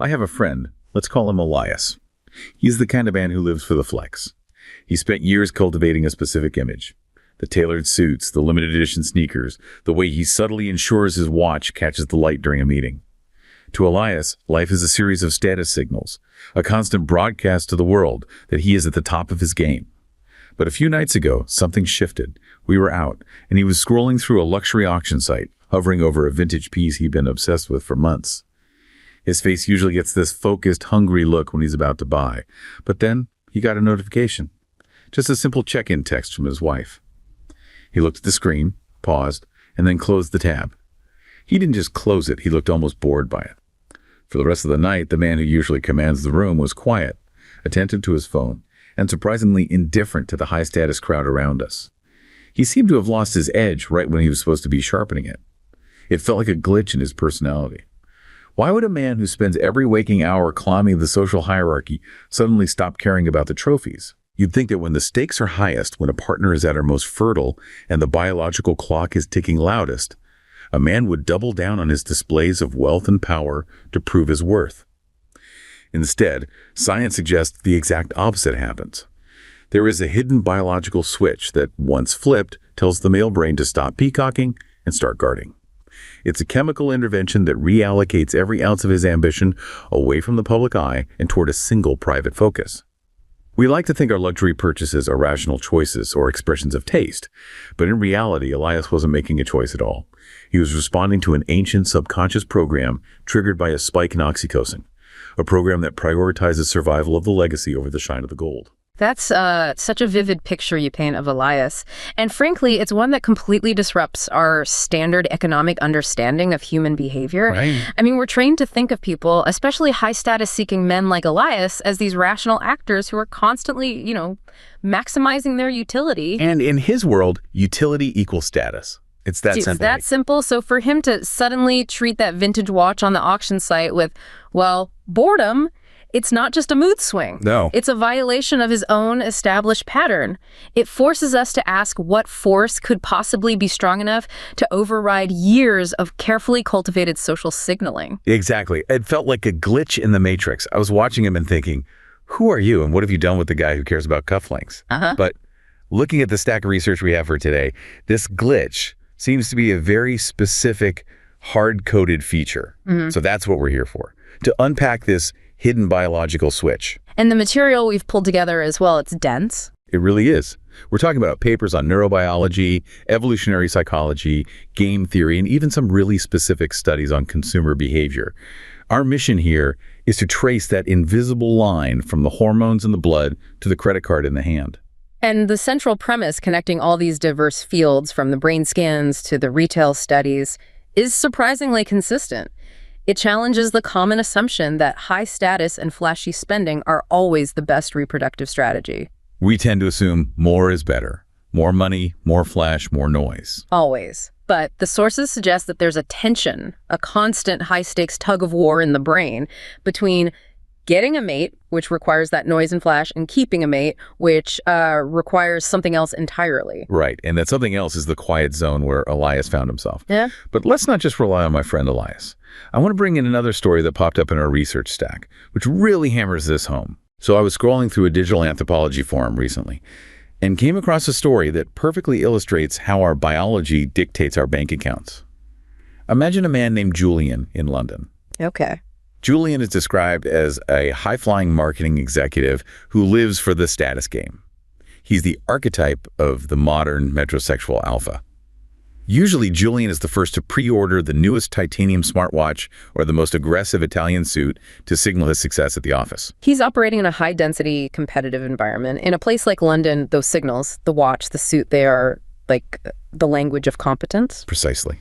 I have a friend. Let's call him Elias. He's the kind of man who lives for the flex. He spent years cultivating a specific image. The tailored suits, the limited edition sneakers, the way he subtly ensures his watch catches the light during a meeting. To Elias, life is a series of status signals, a constant broadcast to the world that he is at the top of his game. But a few nights ago, something shifted. We were out, and he was scrolling through a luxury auction site, hovering over a vintage piece he'd been obsessed with for months. His face usually gets this focused, hungry look when he's about to buy. But then he got a notification. Just a simple check-in text from his wife. He looked at the screen, paused, and then closed the tab. He didn't just close it, he looked almost bored by it. For the rest of the night, the man who usually commands the room was quiet, attentive to his phone, and surprisingly indifferent to the high-status crowd around us. He seemed to have lost his edge right when he was supposed to be sharpening it. It felt like a glitch in his personality. Why would a man who spends every waking hour climbing the social hierarchy suddenly stop caring about the trophies? You'd think that when the stakes are highest, when a partner is at her most fertile, and the biological clock is ticking loudest, a man would double down on his displays of wealth and power to prove his worth. Instead, science suggests the exact opposite happens. There is a hidden biological switch that, once flipped, tells the male brain to stop peacocking and start guarding. It's a chemical intervention that reallocates every ounce of his ambition away from the public eye and toward a single private focus. We like to think our luxury purchases are rational choices or expressions of taste, but in reality, Elias wasn't making a choice at all. He was responding to an ancient subconscious program triggered by a spike in oxytocin, a program that prioritizes survival of the legacy over the shine of the gold. That's such a vivid picture you paint of Elias. And frankly, it's one that completely disrupts our standard economic understanding of human behavior. Right. I mean, we're trained to think of people, especially high-status-seeking men like Elias, as these rational actors who are constantly, maximizing their utility. And in his world, utility equals status. It's that simple. It's that simple. So for him to suddenly treat that vintage watch on the auction site with, boredom, it's not just a mood swing. No. It's a violation of his own established pattern. It forces us to ask what force could possibly be strong enough to override years of carefully cultivated social signaling. Exactly. It felt like a glitch in the matrix. I was watching him and thinking, who are you and what have you done with the guy who cares about cufflinks? But looking at the stack of research we have for today, this glitch seems to be a very specific, hard-coded feature. So that's what we're here for, to unpack this hidden biological switch. And the material we've pulled together as well, it's dense. It really is. We're talking about papers on neurobiology, evolutionary psychology, game theory, and even some really specific studies on consumer behavior. Our mission here is to trace that invisible line from the hormones in the blood to the credit card in the hand. And the central premise connecting all these diverse fields, from the brain scans to the retail studies, is surprisingly consistent. It challenges the common assumption that high status and flashy spending are always the best reproductive strategy. We tend to assume more is better. More money, more flash, more noise. Always. But the sources suggest that there's a tension, a constant high-stakes tug-of-war in the brain between getting a mate, which requires that noise and flash, and keeping a mate, which requires something else entirely. Right, and that something else is the quiet zone where Elias found himself. Yeah. But let's not just rely on my friend Elias. I want to bring in another story that popped up in our research stack, which really hammers this home. So I was scrolling through a digital anthropology forum recently and came across a story that perfectly illustrates how our biology dictates our bank accounts. Imagine a man named Julian in London. Okay. Julian is described as a high-flying marketing executive who lives for the status game. He's the archetype of the modern metrosexual alpha. Usually, Julian is the first to pre-order the newest titanium smartwatch or the most aggressive Italian suit to signal his success at the office. He's operating in a high-density, competitive environment. In a place like London, those signals, the watch, the suit, they are like the language of competence. Precisely.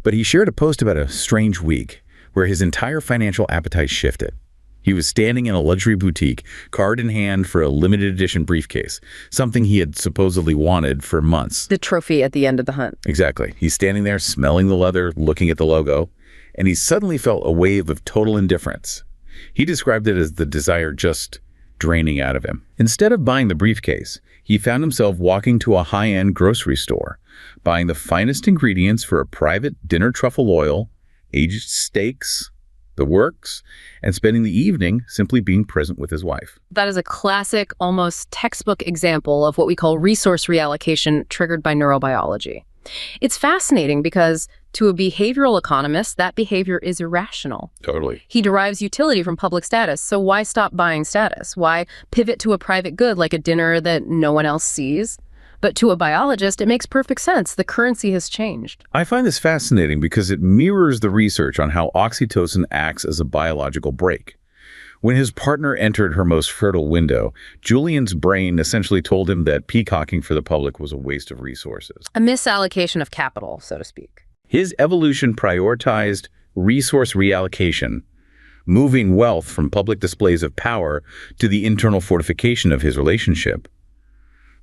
But he shared a post about a strange week where his entire financial appetite shifted. He was standing in a luxury boutique, card in hand for a limited edition briefcase, something he had supposedly wanted for months. The trophy at the end of the hunt. Exactly. He's standing there, smelling the leather, looking at the logo, and he suddenly felt a wave of total indifference. He described it as the desire just draining out of him. Instead of buying the briefcase, he found himself walking to a high-end grocery store, buying the finest ingredients for a private dinner truffle oil, aged steaks, the works, and spending the evening simply being present with his wife. That is a classic, almost textbook example of what we call resource reallocation triggered by neurobiology. It's fascinating because to a behavioral economist, that behavior is irrational. Totally. He derives utility from public status, so why stop buying status? Why pivot to a private good like a dinner that no one else sees? But to a biologist, it makes perfect sense. The currency has changed. I find this fascinating because it mirrors the research on how oxytocin acts as a biological brake. When his partner entered her most fertile window, Julian's brain essentially told him that peacocking for the public was a waste of resources. A misallocation of capital, so to speak. His evolution prioritized resource reallocation, moving wealth from public displays of power to the internal fortification of his relationship.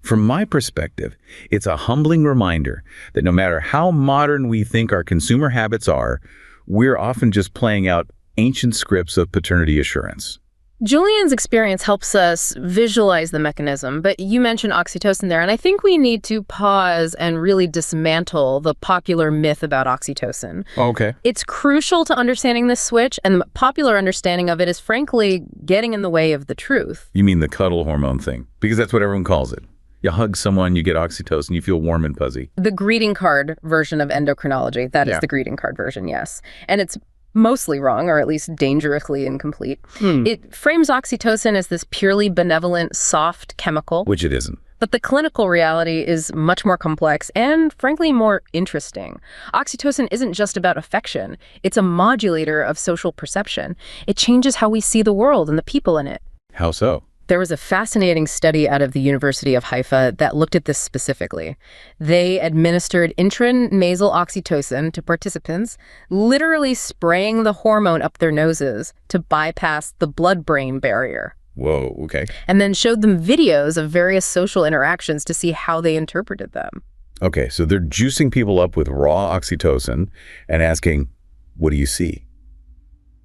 From my perspective, it's a humbling reminder that no matter how modern we think our consumer habits are, we're often just playing out ancient scripts of paternity assurance. Julian's experience helps us visualize the mechanism, but you mentioned oxytocin there, and I think we need to pause and really dismantle the popular myth about oxytocin. Okay. It's crucial to understanding this switch, and the popular understanding of it is frankly getting in the way of the truth. You mean the cuddle hormone thing? Because that's what everyone calls it. You hug someone, you get oxytocin, you feel warm and fuzzy. The greeting card version of endocrinology, that is the greeting card version, yes. And it's mostly wrong, or at least dangerously incomplete. It frames oxytocin as this purely benevolent, soft chemical. Which it isn't. But the clinical reality is much more complex and, frankly, more interesting. Oxytocin isn't just about affection. It's a modulator of social perception. It changes how we see the world and the people in it. How so? There was a fascinating study out of the University of Haifa that looked at this specifically. They administered intranasal oxytocin to participants, literally spraying the hormone up their noses to bypass the blood-brain barrier. Whoa, okay. And then showed them videos of various social interactions to see how they interpreted them. Okay, so they're juicing people up with raw oxytocin and asking, what do you see?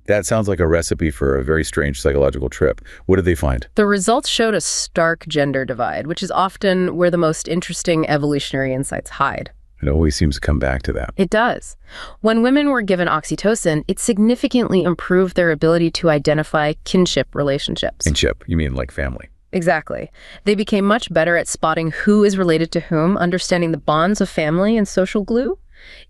That sounds like a recipe for a very strange psychological trip. What did they find? The results showed a stark gender divide, which is often where the most interesting evolutionary insights hide. It always seems to come back to that. It does. When women were given oxytocin, it significantly improved their ability to identify kinship relationships. Kinship, you mean like family? Exactly. They became much better at spotting who is related to whom, understanding the bonds of family and social glue.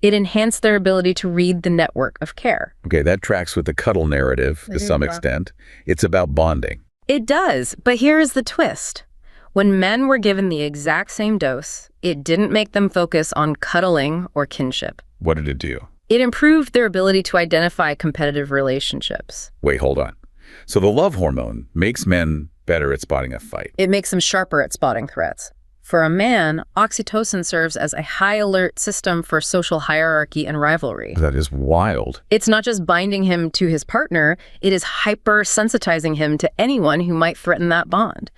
It enhanced their ability to read the network of care. Okay, that tracks with the cuddle narrative to some extent. It's about bonding. It does, but here is the twist. When men were given the exact same dose, it didn't make them focus on cuddling or kinship. What did it do? It improved their ability to identify competitive relationships. Wait, hold on. So the love hormone makes men better at spotting a fight. It makes them sharper at spotting threats. For a man, oxytocin serves as a high-alert system for social hierarchy and rivalry. That is wild. It's not just binding him to his partner, it is hyper-sensitizing him to anyone who might threaten that bond.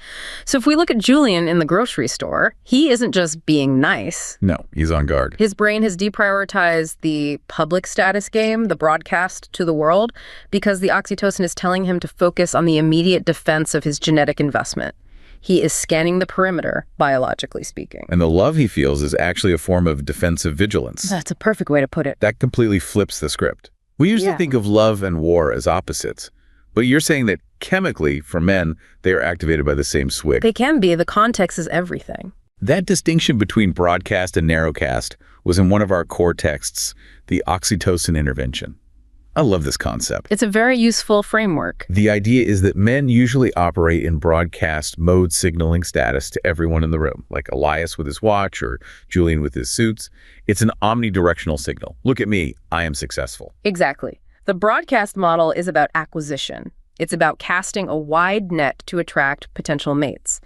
So if we look at Julian in the grocery store, he isn't just being nice. No, he's on guard. His brain has deprioritized the public status game, the broadcast to the world, because the oxytocin is telling him to focus on the immediate defense of his genetic investment. He is scanning the perimeter, biologically speaking. And the love he feels is actually a form of defensive vigilance. That's a perfect way to put it. That completely flips the script. We usually think of love and war as opposites, but you're saying that chemically, for men, they are activated by the same switch. They can be. The context is everything. That distinction between broadcast and narrowcast was in one of our core texts, the oxytocin intervention. I love this concept. It's a very useful framework. The idea is that men usually operate in broadcast mode signaling status to everyone in the room, like Elias with his watch or Julian with his suits. It's an omnidirectional signal. Look at me, I am successful. Exactly. The broadcast model is about acquisition. It's about casting a wide net to attract potential mates.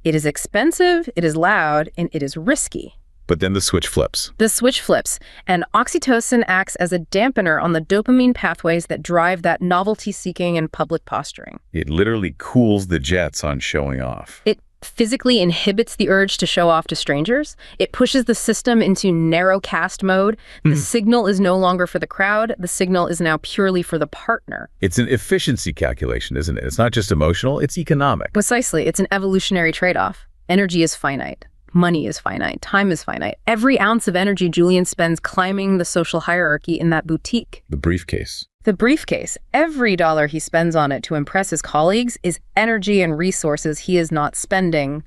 It is expensive, it is loud, and it is risky. But then the switch flips. The switch flips, and oxytocin acts as a dampener on the dopamine pathways that drive that novelty-seeking and public posturing. It literally cools the jets on showing off. It physically inhibits the urge to show off to strangers. It pushes the system into narrowcast mode. The signal is no longer for the crowd. The signal is now purely for the partner. It's an efficiency calculation, isn't it? It's not just emotional, it's economic. Precisely. It's an evolutionary trade-off. Energy is finite. Money is finite. Time is finite. Every ounce of energy Julian spends climbing the social hierarchy in that boutique. The briefcase. The briefcase, every dollar he spends on it to impress his colleagues is energy and resources he is not spending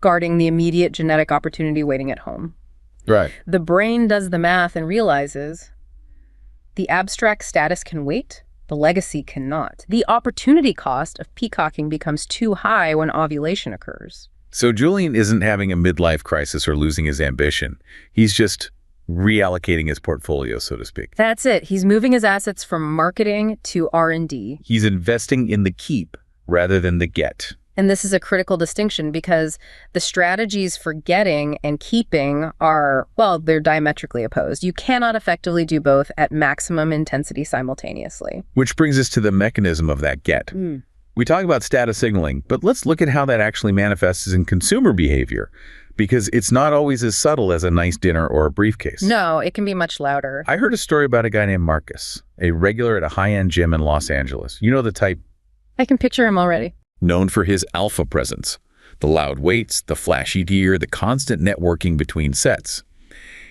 guarding the immediate genetic opportunity waiting at home. Right. The brain does the math and realizes the abstract status can wait, the legacy cannot. The opportunity cost of peacocking becomes too high when ovulation occurs. So Julian isn't having a midlife crisis or losing his ambition. He's just reallocating his portfolio, so to speak. That's it. He's moving his assets from marketing to R&D. He's investing in the keep rather than the get. And this is a critical distinction because the strategies for getting and keeping are, well, they're diametrically opposed. You cannot effectively do both at maximum intensity simultaneously. Which brings us to the mechanism of that get. We talk about status signaling, but let's look at how that actually manifests in consumer behavior, because it's not always as subtle as a nice dinner or a briefcase. No, it can be much louder. I heard a story about a guy named Marcus, a regular at a high-end gym in Los Angeles. You know the type? I can picture him already. Known for his alpha presence, the loud weights, the flashy gear, the constant networking between sets.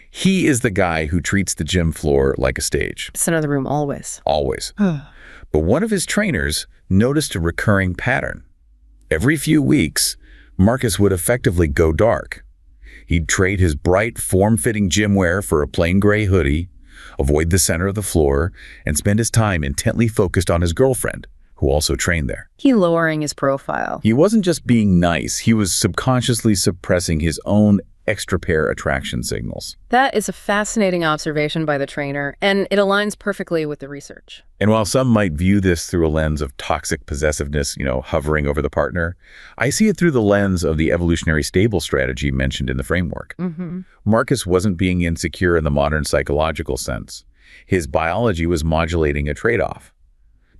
He is the guy who treats the gym floor like a stage. It's another room always. Always. But one of his trainers noticed a recurring pattern. Every few weeks, Marcus would effectively go dark. He'd trade his bright, form-fitting gym wear for a plain gray hoodie, avoid the center of the floor, and spend his time intently focused on his girlfriend, who also trained there. He lowering his profile. He wasn't just being nice, he was subconsciously suppressing his own extra pair attraction signals. That is a fascinating observation by the trainer, and it aligns perfectly with the research. And while some might view this through a lens of toxic possessiveness, hovering over the partner, I see it through the lens of the evolutionary stable strategy mentioned in the framework. Marcus wasn't being insecure in the modern psychological sense. His biology was modulating a trade-off.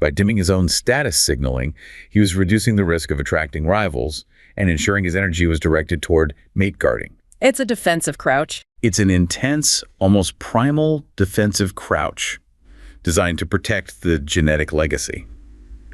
By dimming his own status signaling, he was reducing the risk of attracting rivals and ensuring his energy was directed toward mate guarding. It's a defensive crouch. It's an intense, almost primal defensive crouch designed to protect the genetic legacy.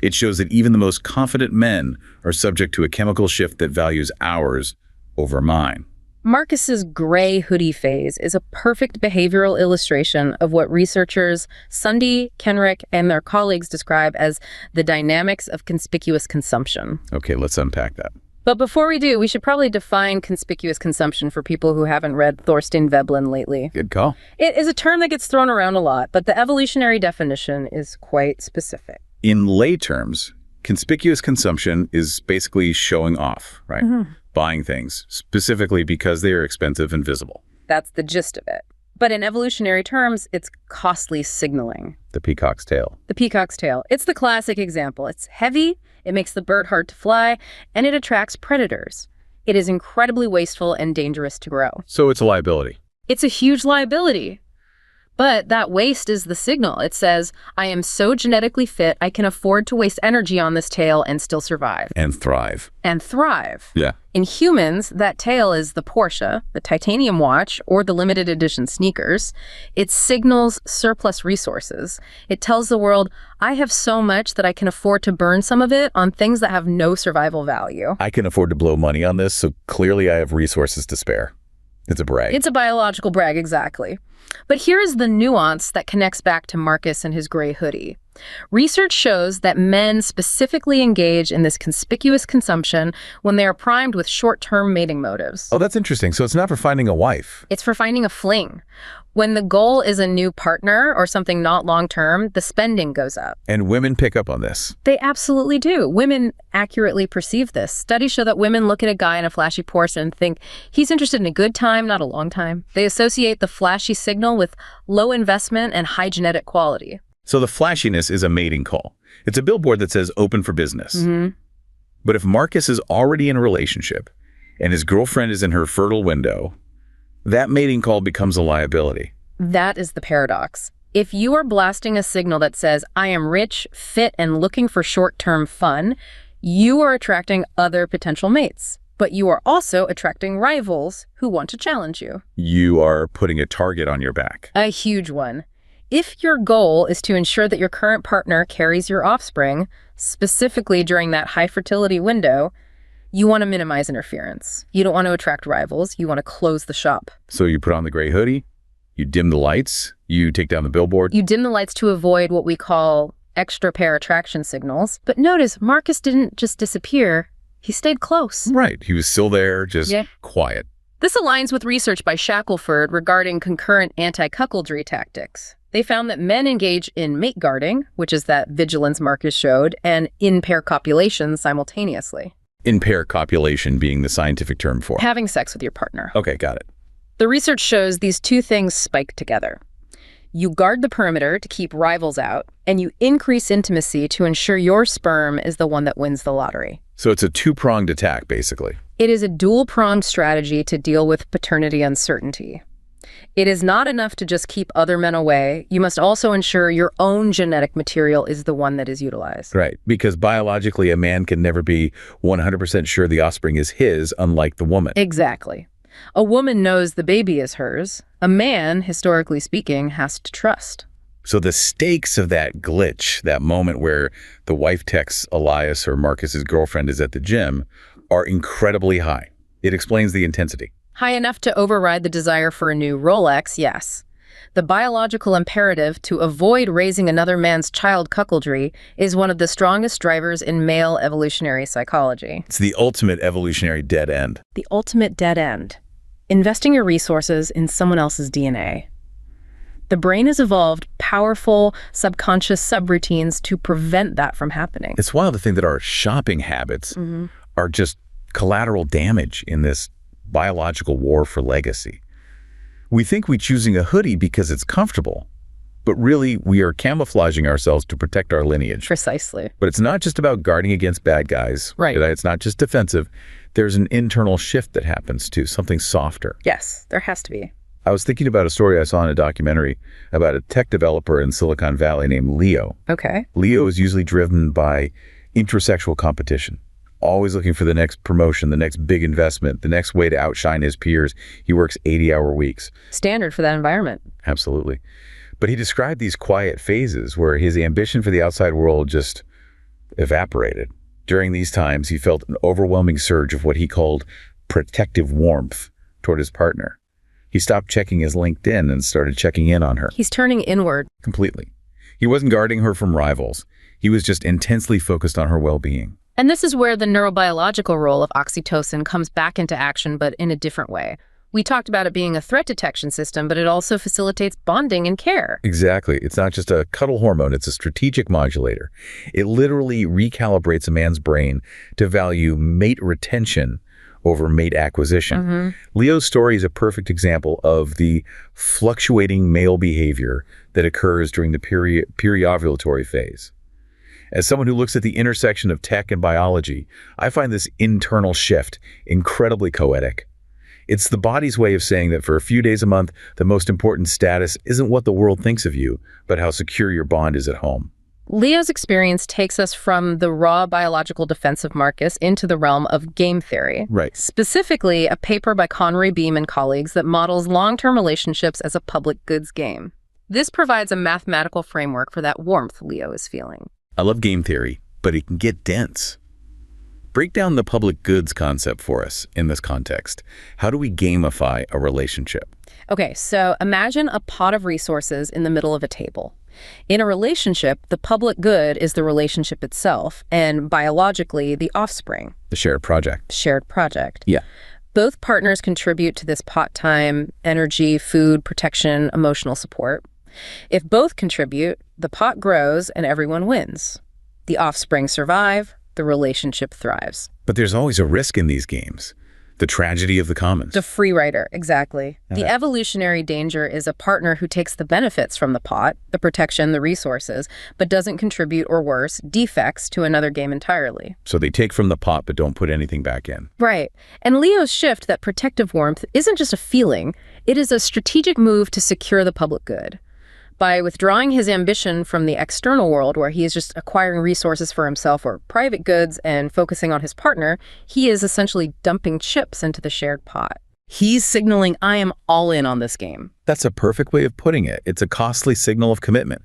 It shows that even the most confident men are subject to a chemical shift that values ours over mine. Marcus's gray hoodie phase is a perfect behavioral illustration of what researchers Sundy, Kenrick, and their colleagues describe as the dynamics of conspicuous consumption. Okay, let's unpack that. But before we do, we should probably define conspicuous consumption for people who haven't read Thorstein Veblen lately. Good call. It is a term that gets thrown around a lot, but the evolutionary definition is quite specific. In lay terms, conspicuous consumption is basically showing off, right? Buying things, specifically because they are expensive and visible. That's the gist of it. But in evolutionary terms, it's costly signaling. The peacock's tail. The peacock's tail. It's the classic example. It's heavy, it makes the bird hard to fly, and it attracts predators. It is incredibly wasteful and dangerous to grow. So it's a liability. It's a huge liability. But that waste is the signal. It says, I am so genetically fit, I can afford to waste energy on this tail and still survive. And thrive. And thrive. Yeah. In humans, that tail is the Porsche, the titanium watch, or the limited edition sneakers. It signals surplus resources. It tells the world, I have so much that I can afford to burn some of it on things that have no survival value. I can afford to blow money on this, so clearly I have resources to spare. It's a brag. It's a biological brag, exactly. But here is the nuance that connects back to Marcus and his gray hoodie. Research shows that men specifically engage in this conspicuous consumption when they are primed with short-term mating motives. Oh, that's interesting. So it's not for finding a wife. It's for finding a fling. When the goal is a new partner or something not long-term, the spending goes up. And women pick up on this. They absolutely do. Women accurately perceive this. Studies show that women look at a guy in a flashy Porsche and think he's interested in a good time, not a long time. They associate the flashy signal with low investment and high genetic quality. So the flashiness is a mating call. It's a billboard that says open for business. But if Marcus is already in a relationship and his girlfriend is in her fertile window, that mating call becomes a liability. That is the paradox. If you are blasting a signal that says, I am rich, fit, and looking for short-term fun, you are attracting other potential mates. But you are also attracting rivals who want to challenge you. You are putting a target on your back. A huge one. If your goal is to ensure that your current partner carries your offspring, specifically during that high fertility window, you want to minimize interference. You don't want to attract rivals. You want to close the shop. So you put on the gray hoodie, You dim the lights, you take down the billboard. You dim the lights to avoid what we call extra pair attraction signals. But notice, Marcus didn't just disappear. He stayed close. Right. He was still there, just quiet. This aligns with research by Shackelford regarding concurrent anti-cuckoldry tactics. They found that men engage in mate guarding, which is that vigilance Marcus showed, and in-pair copulation simultaneously. In-pair copulation being the scientific term for having sex with your partner. Okay, got it. The research shows these two things spike together. You guard the perimeter to keep rivals out, and you increase intimacy to ensure your sperm is the one that wins the lottery. So it's a two-pronged attack, basically. It is a dual-pronged strategy to deal with paternity uncertainty. It is not enough to just keep other men away. You must also ensure your own genetic material is the one that is utilized. Right, because biologically, a man can never be 100% sure the offspring is his, unlike the woman. Exactly. A woman knows the baby is hers. A man, historically speaking, has to trust. So the stakes of that glitch, that moment where the wife texts Elias or Marcus's girlfriend is at the gym, are incredibly high. It explains the intensity. High enough to override the desire for a new Rolex, yes. The biological imperative to avoid raising another man's child cuckoldry is one of the strongest drivers in male evolutionary psychology. It's the ultimate evolutionary dead end. The ultimate dead end. Investing your resources in someone else's DNA. The brain has evolved powerful subconscious subroutines to prevent that from happening. It's wild to think that our shopping habits are just collateral damage in this biological war for legacy. We think we're choosing a hoodie because it's comfortable, but really we are camouflaging ourselves to protect our lineage. Precisely. But it's not just about guarding against bad guys. Right. It's not just defensive. There's an internal shift that happens too, something softer. Yes, there has to be. I was thinking about a story I saw in a documentary about a tech developer in Silicon Valley named Leo. Okay. Leo is usually driven by intrasexual competition, always looking for the next promotion, the next big investment, the next way to outshine his peers. He works 80-hour weeks. Standard for that environment. Absolutely. But he described these quiet phases where his ambition for the outside world just evaporated. During these times, he felt an overwhelming surge of what he called protective warmth toward his partner. He stopped checking his LinkedIn and started checking in on her. He's turning inward. Completely. He wasn't guarding her from rivals. He was just intensely focused on her well-being. And this is where the neurobiological role of oxytocin comes back into action, but in a different way. We talked about it being a threat detection system, but it also facilitates bonding and care. Exactly. It's not just a cuddle hormone. It's a strategic modulator. It literally recalibrates a man's brain to value mate retention over mate acquisition. Leo's story is a perfect example of the fluctuating male behavior that occurs during the periovulatory phase. As someone who looks at the intersection of tech and biology, I find this internal shift incredibly poetic. It's the body's way of saying that for a few days a month, the most important status isn't what the world thinks of you, but how secure your bond is at home. Leo's experience takes us from the raw biological defense of Marcus into the realm of game theory. Right. Specifically, a paper by Conroy Beam and colleagues that models long-term relationships as a public goods game. This provides a mathematical framework for that warmth Leo is feeling. I love game theory, but it can get dense. Break down the public goods concept for us in this context. How do we gamify a relationship? Okay, so imagine a pot of resources in the middle of a table. In a relationship, the public good is the relationship itself, and biologically, the offspring. The shared project. Shared project. Yeah. Both partners contribute to this pot time, energy, food, protection, emotional support. If both contribute, the pot grows and everyone wins. The offspring survive, the relationship thrives. But there's always a risk in these games. The tragedy of the commons. The free rider, exactly. The evolutionary danger is a partner who takes the benefits from the pot, the protection, the resources, but doesn't contribute, or worse, defects to another game entirely. So they take from the pot but don't put anything back in. Right. And Leo's shift, that protective warmth, isn't just a feeling. It is a strategic move to secure the public good. By withdrawing his ambition from the external world, where he is just acquiring resources for himself or private goods and focusing on his partner, he is essentially dumping chips into the shared pot. He's signaling, I am all in on this game. That's a perfect way of putting it. It's a costly signal of commitment.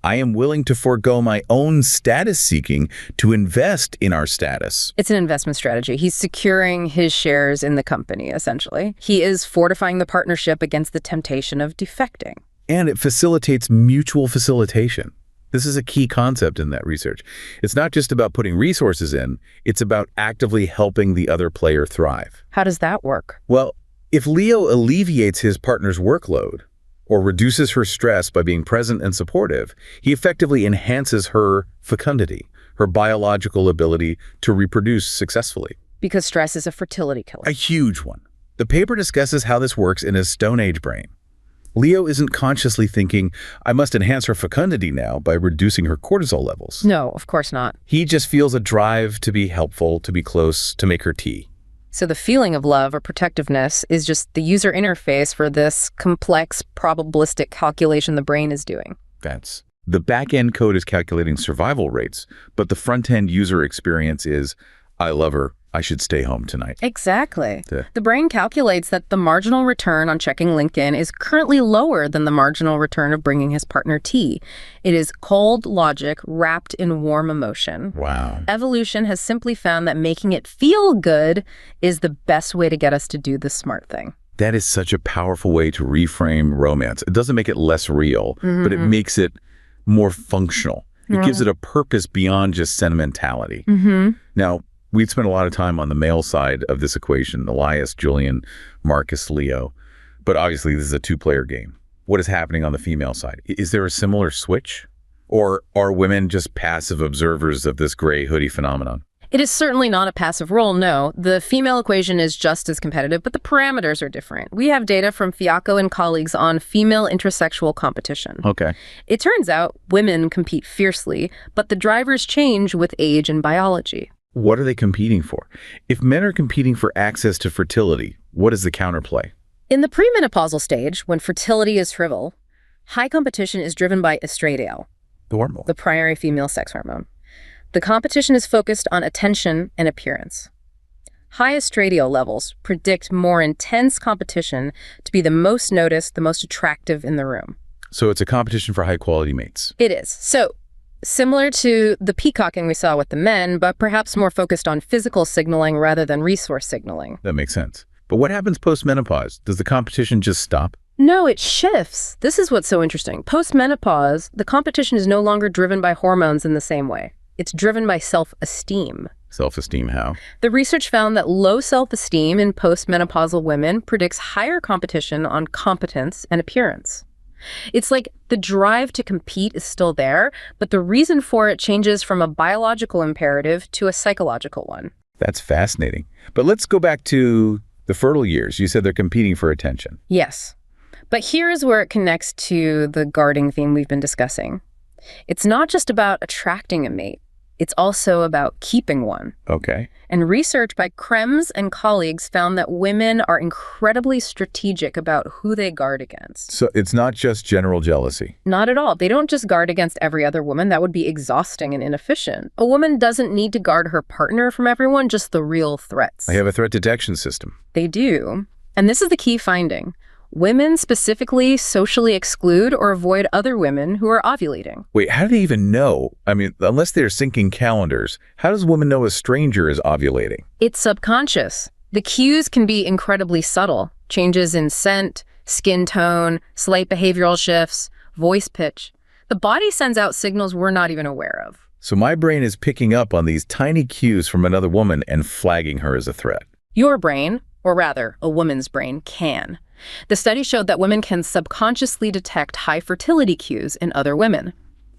I am willing to forego my own status seeking to invest in our status. It's an investment strategy. He's securing his shares in the company, essentially. He is fortifying the partnership against the temptation of defecting. And it facilitates mutual facilitation. This is a key concept in that research. It's not just about putting resources in, it's about actively helping the other player thrive. How does that work? Well, if Leo alleviates his partner's workload or reduces her stress by being present and supportive, he effectively enhances her fecundity, her biological ability to reproduce successfully. Because stress is a fertility killer. A huge one. The paper discusses how this works in his Stone Age brain. Leo isn't consciously thinking, I must enhance her fecundity now by reducing her cortisol levels. No, of course not. He just feels a drive to be helpful, to be close, to make her tea. So the feeling of love or protectiveness is just the user interface for this complex probabilistic calculation the brain is doing. The back-end code is calculating survival rates, but the front-end user experience is, I love her, I should stay home tonight. Exactly. The brain calculates that the marginal return on checking LinkedIn is currently lower than the marginal return of bringing his partner tea. It is cold logic wrapped in warm emotion. Wow. Evolution has simply found that making it feel good is the best way to get us to do the smart thing. That is such a powerful way to reframe romance. It doesn't make it less real, but it makes it more functional. It gives it a purpose beyond just sentimentality. Now, we'd spent a lot of time on the male side of this equation, Elias, Julian, Marcus, Leo. But obviously, this is a two-player game. What is happening on the female side? Is there a similar switch? Or are women just passive observers of this gray hoodie phenomenon? It is certainly not a passive role, no. The female equation is just as competitive, but the parameters are different. We have data from Fiacco and colleagues on female intersexual competition. Okay. It turns out women compete fiercely, but the drivers change with age and biology. What are they competing for? If men are competing for access to fertility, what is the counterplay? In the premenopausal stage, when fertility is trivial, high competition is driven by estradiol, The hormone. the primary female sex hormone. The competition is focused on attention and appearance. High estradiol levels predict more intense competition to be the most noticed, the most attractive in the room. So it's a competition for high-quality mates. It is. So, similar to the peacocking we saw with the men, but perhaps more focused on physical signaling rather than resource signaling. That makes sense. But what happens post-menopause? Does the competition just stop? No, it shifts. This is what's so interesting. Post-menopause, the competition is no longer driven by hormones in the same way. It's driven by self-esteem. Self-esteem how? The research found that low self-esteem in postmenopausal women predicts higher competition on competence and appearance. It's like the drive to compete is still there, but the reason for it changes from a biological imperative to a psychological one. That's fascinating. But let's go back to the fertile years. You said they're competing for attention. Yes. But here's where it connects to the guarding theme we've been discussing. It's not just about attracting a mate. It's also about keeping one. Okay. And research by Krems and colleagues found that women are incredibly strategic about who they guard against. So it's not just general jealousy. Not at all. They don't just guard against every other woman. That would be exhausting and inefficient. A woman doesn't need to guard her partner from everyone, just the real threats. They have a threat detection system. They do. And this is the key finding. Women specifically socially exclude or avoid other women who are ovulating. Wait, how do they even know? I mean, unless they're syncing calendars, how does a woman know a stranger is ovulating? It's subconscious. The cues can be incredibly subtle. Changes in scent, skin tone, slight behavioral shifts, voice pitch. The body sends out signals we're not even aware of. So my brain is picking up on these tiny cues from another woman and flagging her as a threat. Your brain, or rather, a woman's brain, can. The study showed that women can subconsciously detect high fertility cues in other women.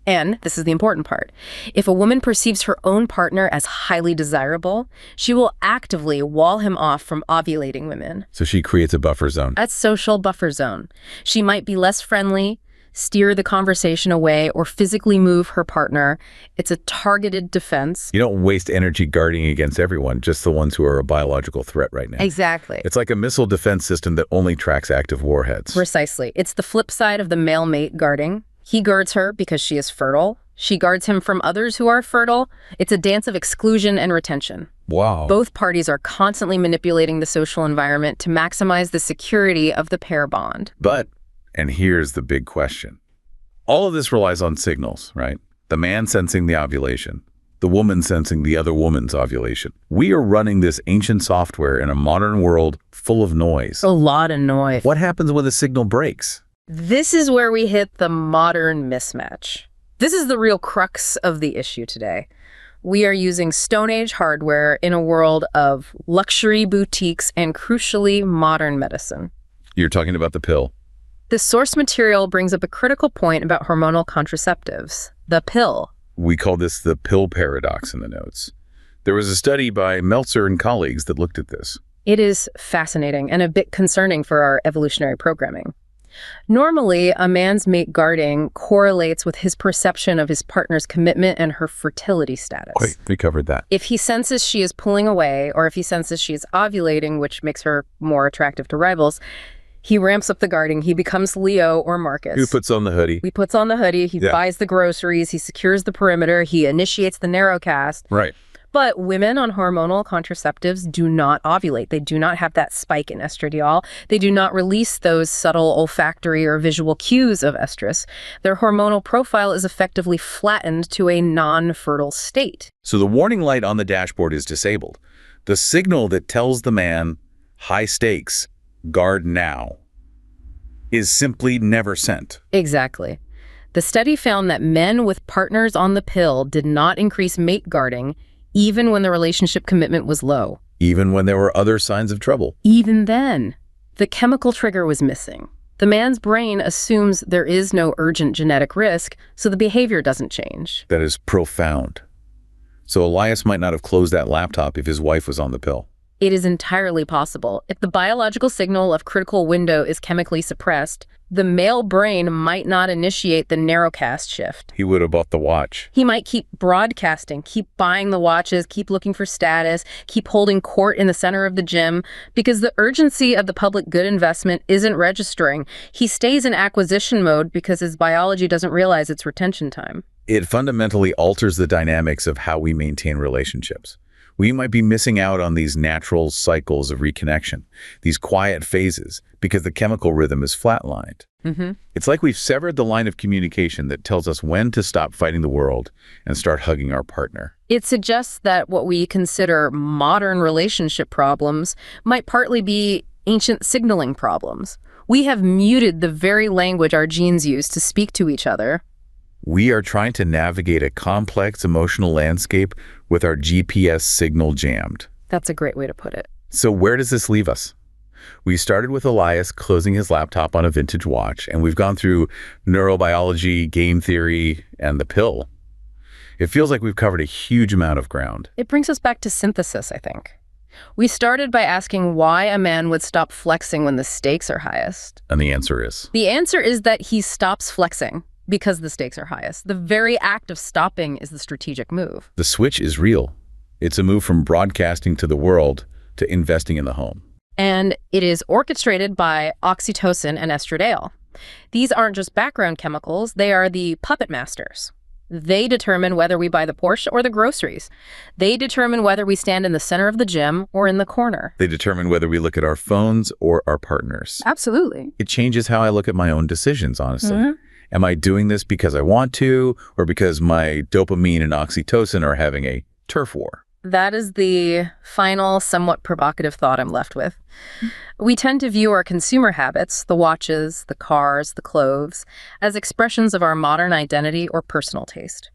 And, this is the important part, if a woman perceives her own partner as highly desirable, she will actively wall him off from ovulating women. So she creates a buffer zone. A social buffer zone. She might be less friendly, steer the conversation away, or physically move her partner. It's a targeted defense. You don't waste energy guarding against everyone, just the ones who are a biological threat right now. Exactly. It's like a missile defense system that only tracks active warheads. Precisely. It's the flip side of the male mate guarding. He guards her because she is fertile. She guards him from others who are fertile. It's a dance of exclusion and retention. Wow. Both parties are constantly manipulating the social environment to maximize the security of the pair bond. But, and here's the big question, All of this relies on signals, right? The man sensing the ovulation, the woman sensing the other woman's ovulation. We are running this ancient software in a modern world full of noise. A lot of noise. What happens when the signal breaks? This is where we hit the modern mismatch. This is the real crux of the issue today. We are using Stone Age hardware in a world of luxury boutiques and, crucially, modern medicine. You're talking about the pill. The source material brings up a critical point about hormonal contraceptives, the pill. We call this the pill paradox in the notes. There was a study by Meltzer and colleagues that looked at this. It is fascinating and a bit concerning for our evolutionary programming. Normally, a man's mate guarding correlates with his perception of his partner's commitment and her fertility status. Wait, we covered that. If he senses she is pulling away, or if he senses she is ovulating, which makes her more attractive to rivals, he ramps up the guarding. He becomes Leo or Marcus. Who puts on the hoodie? He puts on the hoodie. He buys the groceries. He secures the perimeter. He initiates the narrowcast. Right. But women on hormonal contraceptives do not ovulate. They do not have that spike in estradiol. They do not release those subtle olfactory or visual cues of estrus. Their hormonal profile is effectively flattened to a non-fertile state. So the warning light on the dashboard is disabled. The signal that tells the man, high stakes, guard now, is simply never sent. Exactly. The study found that men with partners on the pill did not increase mate guarding even when the relationship commitment was low. Even when there were other signs of trouble. Even then, the chemical trigger was missing. The man's brain assumes there is no urgent genetic risk, so the behavior doesn't change. That is profound. So Elias might not have closed that laptop if his wife was on the pill. It is entirely possible. If the biological signal of critical window is chemically suppressed, the male brain might not initiate the narrowcast shift. He would have bought the watch. He might keep broadcasting, keep buying the watches, keep looking for status, keep holding court in the center of the gym, because the urgency of the public good investment isn't registering. He stays in acquisition mode because his biology doesn't realize it's retention time. It fundamentally alters the dynamics of how we maintain relationships. We might be missing out on these natural cycles of reconnection, these quiet phases, because the chemical rhythm is flatlined. It's like we've severed the line of communication that tells us when to stop fighting the world and start hugging our partner. It suggests that what we consider modern relationship problems might partly be ancient signaling problems. We have muted the very language our genes use to speak to each other. We are trying to navigate a complex emotional landscape with our GPS signal jammed. That's a great way to put it. So where does this leave us? We started with Elias closing his laptop on a vintage watch, and we've gone through neurobiology, game theory, and the pill. It feels like we've covered a huge amount of ground. It brings us back to synthesis, I think. We started by asking why a man would stop flexing when the stakes are highest. And the answer is? The answer is that he stops flexing because the stakes are highest. The very act of stopping is the strategic move. The switch is real. It's a move from broadcasting to the world to investing in the home. And it is orchestrated by oxytocin and estradiol. These aren't just background chemicals, they are the puppet masters. They determine whether we buy the Porsche or the groceries. They determine whether we stand in the center of the gym or in the corner. They determine whether we look at our phones or our partners. Absolutely. It changes how I look at my own decisions, honestly. Am I doing this because I want to, or because my dopamine and oxytocin are having a turf war? That is the final, somewhat provocative thought I'm left with. We tend to view our consumer habits, the watches, the cars, the clothes, as expressions of our modern identity or personal taste.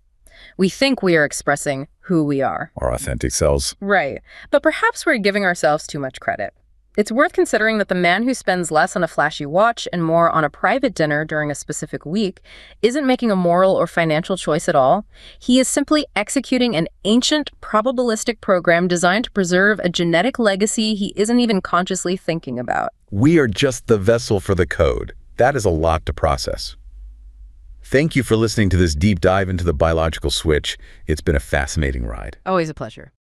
We think we are expressing who we are. Our authentic selves. Right. But perhaps we're giving ourselves too much credit. It's worth considering that the man who spends less on a flashy watch and more on a private dinner during a specific week isn't making a moral or financial choice at all. He is simply executing an ancient probabilistic program designed to preserve a genetic legacy he isn't even consciously thinking about. We are just the vessel for the code. That is a lot to process. Thank you for listening to this deep dive into the biological switch. It's been a fascinating ride. Always a pleasure.